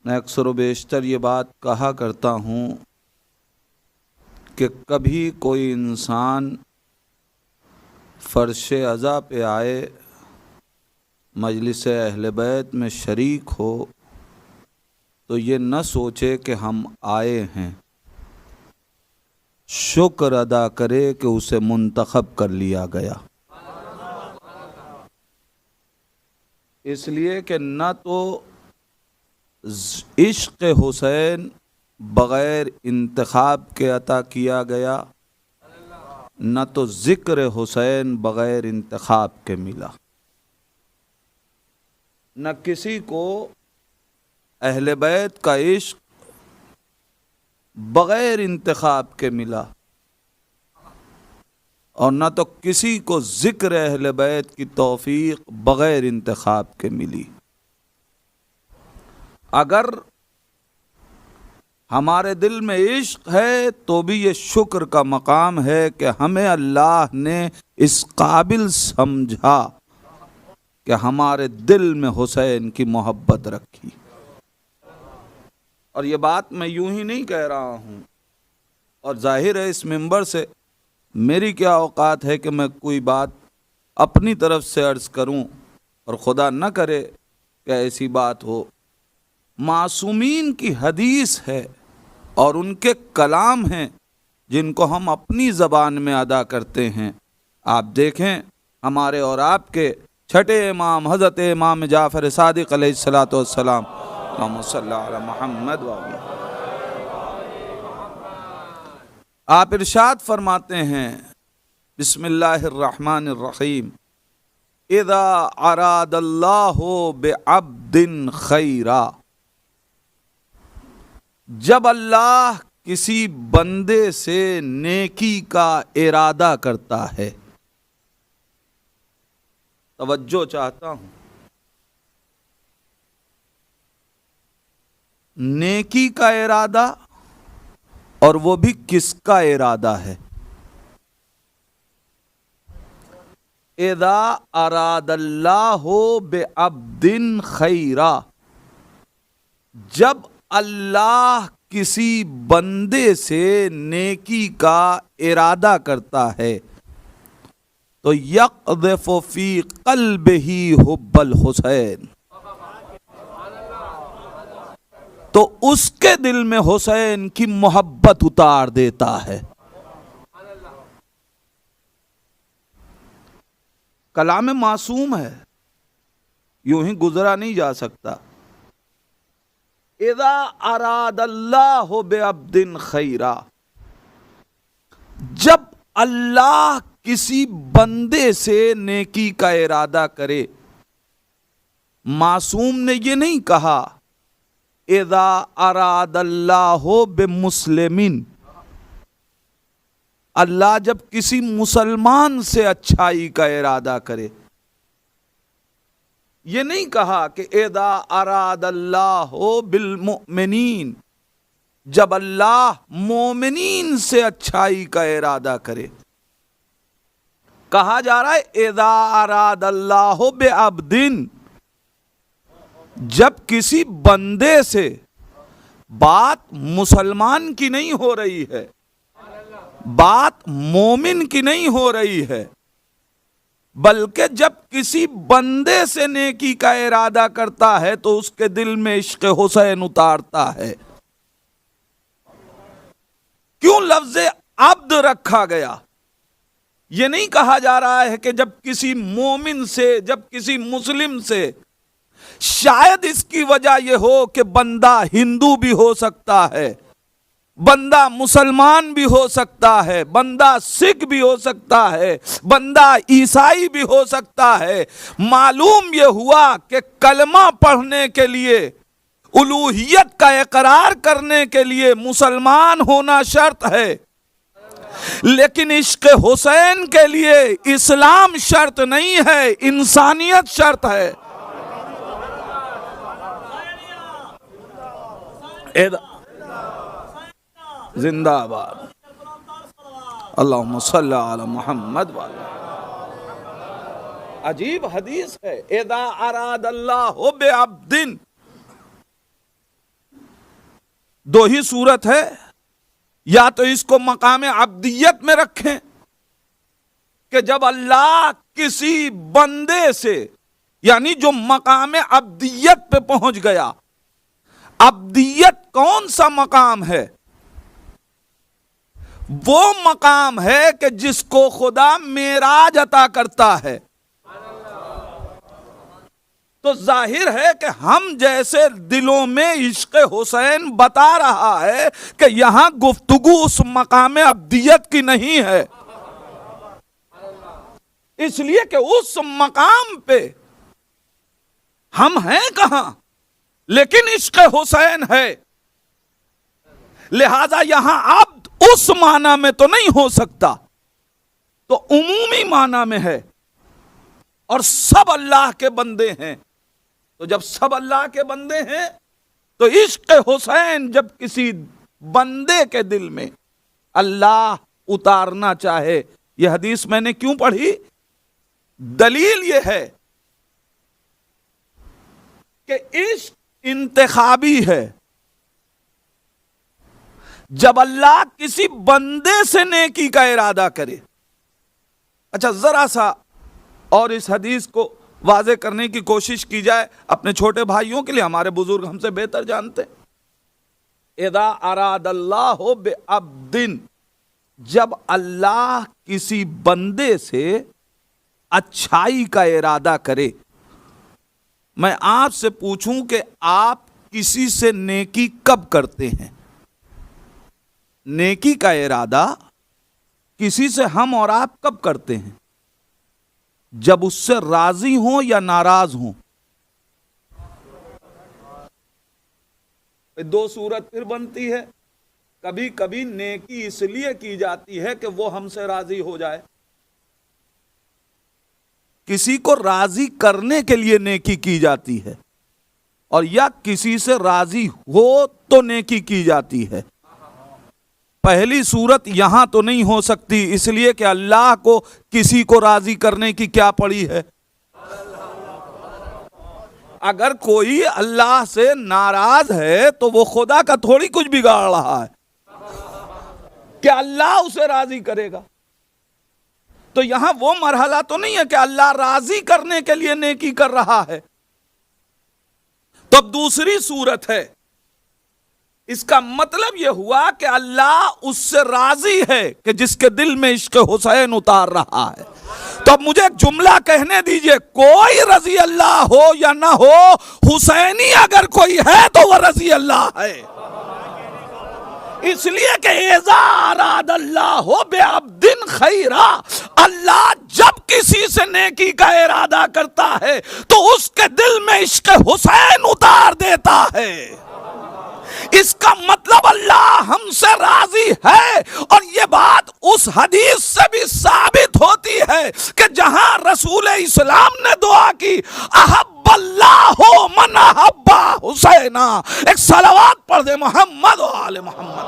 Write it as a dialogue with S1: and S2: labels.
S1: میں اکثر و بیشتر یہ بات کہا کرتا ہوں کہ کبھی کوئی انسان فرش عزا پہ آئے، مجلس اہل بیت میں شریک ہو تو یہ نہ سوچے کہ ہم آئے ہیں، شکر ادا کرے کہ اسے منتخب کر لیا گیا، اس لیے کہ نہ تو عشق حسین بغیر انتخاب کے عطا کیا گیا، نہ تو ذکر حسین بغیر انتخاب کے ملا، نہ کسی کو اہل بیت کا عشق بغیر انتخاب کے ملا، اور نہ تو کسی کو ذکر اہل بیت کی توفیق بغیر انتخاب کے ملی۔ اگر ہمارے دل میں عشق ہے تو بھی یہ شکر کا مقام ہے کہ ہمیں اللہ نے اس قابل سمجھا کہ ہمارے دل میں حسین کی محبت رکھی۔ اور یہ بات میں یوں ہی نہیں کہہ رہا ہوں، اور ظاہر ہے اس منبر سے میری کیا اوقات ہے کہ میں کوئی بات اپنی طرف سے عرض کروں، اور خدا نہ کرے کہ ایسی بات ہو۔ معصومین کی حدیث ہے اور ان کے کلام ہیں جن کو ہم اپنی زبان میں ادا کرتے ہیں۔ آپ دیکھیں ہمارے اور آپ کے چھٹے امام حضرت امام جعفر صادق علیہ الصلاۃ والسلام، اللہم صلی علی محمد وعلی، آپ ارشاد فرماتے ہیں بسم اللہ الرحمن الرحیم، اذا اراد اللہ بعبد خیرا، جب اللہ کسی بندے سے نیکی کا ارادہ کرتا ہے، توجہ چاہتا ہوں، نیکی کا ارادہ، اور وہ بھی کس کا ارادہ ہے؟ اذا اراد اللہ بعبد خیرا، جب اللہ کسی بندے سے نیکی کا ارادہ کرتا ہے تو یقذف فی قلبہ حب الحسین، تو اس کے دل میں حسین کی محبت اتار دیتا ہے۔ کلام معصوم ہے، یوں ہی گزرا نہیں جا سکتا۔ اذا اراد اللہ بعبد خیرا، جب اللہ کسی بندے سے نیکی کا ارادہ کرے، معصوم نے یہ نہیں کہا اذا اراد اللہ بمسلمین، اللہ جب کسی مسلمان سے اچھائی کا ارادہ کرے، یہ نہیں کہا کہ اذا اراد اللہ بالمؤمنین، جب اللہ مومنین سے اچھائی کا ارادہ کرے۔ کہا جا رہا ہے اذا اراد اللہ بعبد، جب کسی بندے سے، بات مسلمان کی نہیں ہو رہی ہے، بات مومن کی نہیں ہو رہی ہے، بلکہ جب کسی بندے سے نیکی کا ارادہ کرتا ہے تو اس کے دل میں عشق حسین اتارتا ہے۔ کیوں لفظ عبد رکھا گیا؟ یہ نہیں کہا جا رہا ہے کہ جب کسی مومن سے، جب کسی مسلم سے، شاید اس کی وجہ یہ ہو کہ بندہ ہندو بھی ہو سکتا ہے، بندہ مسلمان بھی ہو سکتا ہے، بندہ سکھ بھی ہو سکتا ہے، بندہ عیسائی بھی ہو سکتا ہے، معلوم یہ ہوا کہ کلمہ پڑھنے کے لیے، الوہیت کا اقرار کرنے کے لیے مسلمان ہونا شرط ہے، لیکن عشق حسین کے لیے اسلام شرط نہیں ہے، انسانیت شرط ہے۔ زندہ آباد، اللہم صلی علی محمد وعلی۔ عجیب حدیث ہے، اذا اراد اللہ بعبد، دو ہی صورت ہے، یا تو اس کو مقام عبدیت میں رکھیں کہ جب اللہ کسی بندے سے، یعنی جو مقام عبدیت پہ پہنچ گیا، عبدیت کون سا مقام ہے؟ وہ مقام ہے کہ جس کو خدا معراج عطا کرتا ہے۔ تو ظاہر ہے کہ ہم جیسے دلوں میں عشق حسین بتا رہا ہے کہ یہاں گفتگو اس مقام عبدیت کی نہیں ہے، اس لیے کہ اس مقام پہ ہم ہیں کہاں، لیکن عشق حسین ہے، لہذا یہاں عبد اس معنی میں تو نہیں ہو سکتا، تو عمومی معنی میں ہے، اور سب اللہ کے بندے ہیں۔ تو جب سب اللہ کے بندے ہیں تو عشق حسین جب کسی بندے کے دل میں اللہ اتارنا چاہے، یہ حدیث میں نے کیوں پڑھی؟ دلیل یہ ہے کہ عشق انتخابی ہے۔ جب اللہ کسی بندے سے نیکی کا ارادہ کرے، اچھا ذرا سا اور اس حدیث کو واضح کرنے کی کوشش کی جائے اپنے چھوٹے بھائیوں کے لیے، ہمارے بزرگ ہم سے بہتر جانتے ہیں۔ اذا اراد اللہ بعبد، جب اللہ کسی بندے سے اچھائی کا ارادہ کرے۔ میں آپ سے پوچھوں کہ آپ کسی سے نیکی کب کرتے ہیں؟ نیکی کا ارادہ کسی سے ہم اور آپ کب کرتے ہیں؟ جب اس سے راضی ہوں یا ناراض ہوں۔ دو صورت پھر بنتی ہے، کبھی کبھی نیکی اس لیے کی جاتی ہے کہ وہ ہم سے راضی ہو جائے، کسی کو راضی کرنے کے لیے نیکی کی جاتی ہے، اور یا کسی سے راضی ہو تو نیکی کی جاتی ہے۔ پہلی صورت یہاں تو نہیں ہو سکتی، اس لیے کہ اللہ کو کسی کو راضی کرنے کی کیا پڑی ہے؟ اگر کوئی اللہ سے ناراض ہے تو وہ خدا کا تھوڑی کچھ بگاڑ رہا ہے کہ اللہ اسے راضی کرے گا۔ تو یہاں وہ مرحلہ تو نہیں ہے کہ اللہ راضی کرنے کے لیے نیکی کر رہا ہے۔ تو اب دوسری صورت ہے، اس کا مطلب یہ ہوا کہ اللہ اس سے راضی ہے کہ جس کے دل میں عشق حسین اتار رہا ہے۔ تو اب مجھے ایک جملہ کہنے دیجئے، کوئی رضی اللہ ہو یا نہ ہو، حسینی اگر کوئی ہے تو وہ رضی اللہ ہے، اس لیے کہ اذا اراد اللہ بعبد خیرا، اللہ جب کسی سے نیکی کا ارادہ کرتا ہے تو اس کے دل میں عشق حسین اتار دیتا ہے۔ اس کا مطلب اللہ ہم سے راضی ہے، اور یہ بات اس حدیث سے بھی ثابت ہوتی ہے کہ جہاں رسول اسلام نے دعا کی، احب اللہ من احب حسینا، ایک صلوات پڑھ دے محمد و آل محمد۔